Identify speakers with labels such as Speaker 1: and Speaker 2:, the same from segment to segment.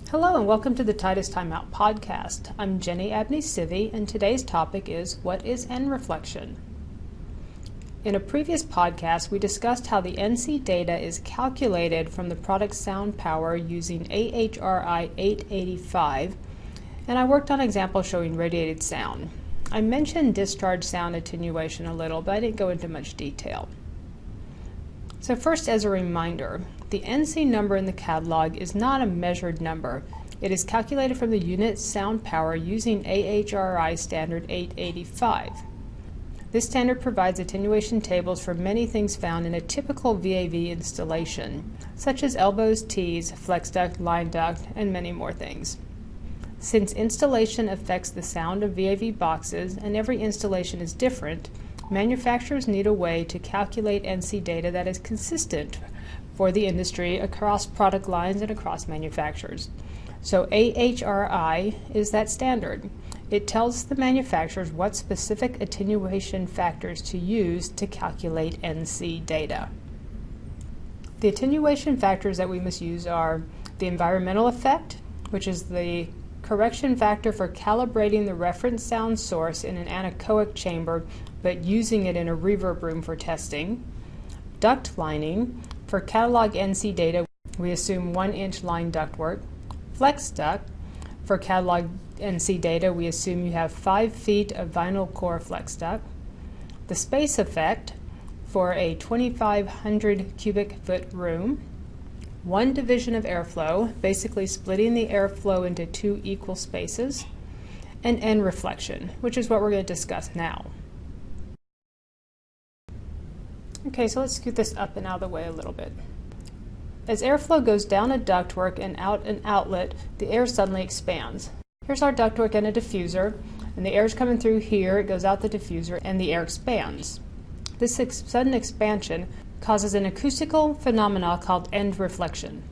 Speaker 1: Hello and welcome to the Titus Timeout podcast. I'm Jenny Abney-Civy and today's topic is what is N reflection? In a previous podcast, we discussed how the NC data is calculated from the product sound power using AHRI 885, and I worked on examples showing radiated sound. I mentioned discharge sound attenuation a little, but I didn't go into much detail. So first, as a reminder, the NC number in the catalog is not a measured number. It is calculated from the unit sound power using AHRI standard 885. This standard provides attenuation tables for many things found in a typical VAV installation, such as elbows, T's, flex duct, line duct, and many more things. Since installation affects the sound of VAV boxes and every installation is different, manufacturers need a way to calculate NC data that is consistent for the industry across product lines and across manufacturers. So AHRI is that standard. It tells the manufacturers what specific attenuation factors to use to calculate NC data. The attenuation factors that we must use are the environmental effect, which is the correction factor for calibrating the reference sound source in an anechoic chamber but using it in a reverb room for testing. Duct lining. For catalog NC data, we assume 1-inch line ductwork. Flex duct. For catalog NC data, we assume you have 5 feet of vinyl core flex duct. The space effect for a 2,500 cubic foot room. 1 division of airflow, basically splitting the airflow into 2 equal spaces. And N reflection, which is what we're going to discuss now. Okay, so let's scoot this up and out of the way a little bit. As airflow goes down a ductwork and out an outlet, the air suddenly expands. Here's our ductwork and a diffuser, and the air is coming through here, it goes out the diffuser, and the air expands. This sudden expansion causes an acoustical phenomena called end reflection.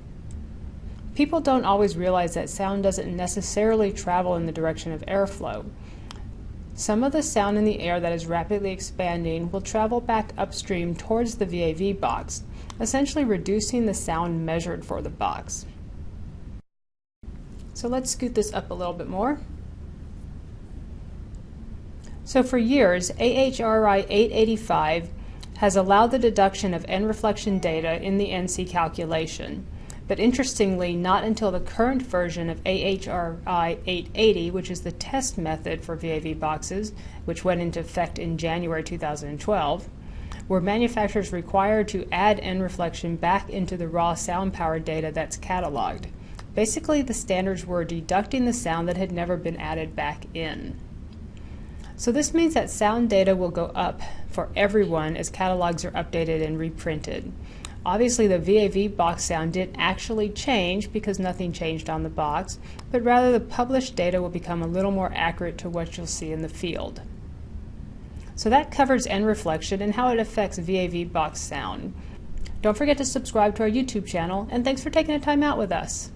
Speaker 1: People don't always realize that sound doesn't necessarily travel in the direction of airflow. Some of the sound in the air that is rapidly expanding will travel back upstream towards the VAV box, essentially reducing the sound measured for the box. So let's scoot this up a little bit more. So for years, AHRI 885 has allowed the deduction of N reflection data in the NC calculation. But interestingly, not until the current version of AHRI 880, which is the test method for VAV boxes, which went into effect in January 2012, were manufacturers required to add N reflection back into the raw sound power data that's cataloged. Basically, the standards were deducting the sound that had never been added back in. So this means that sound data will go up for everyone as catalogs are updated and reprinted. Obviously, the VAV box sound didn't actually change because nothing changed on the box, but rather the published data will become a little more accurate to what you'll see in the field. So that covers N reflection and how it affects VAV box sound. Don't forget to subscribe to our YouTube channel, and thanks for taking a time out with us.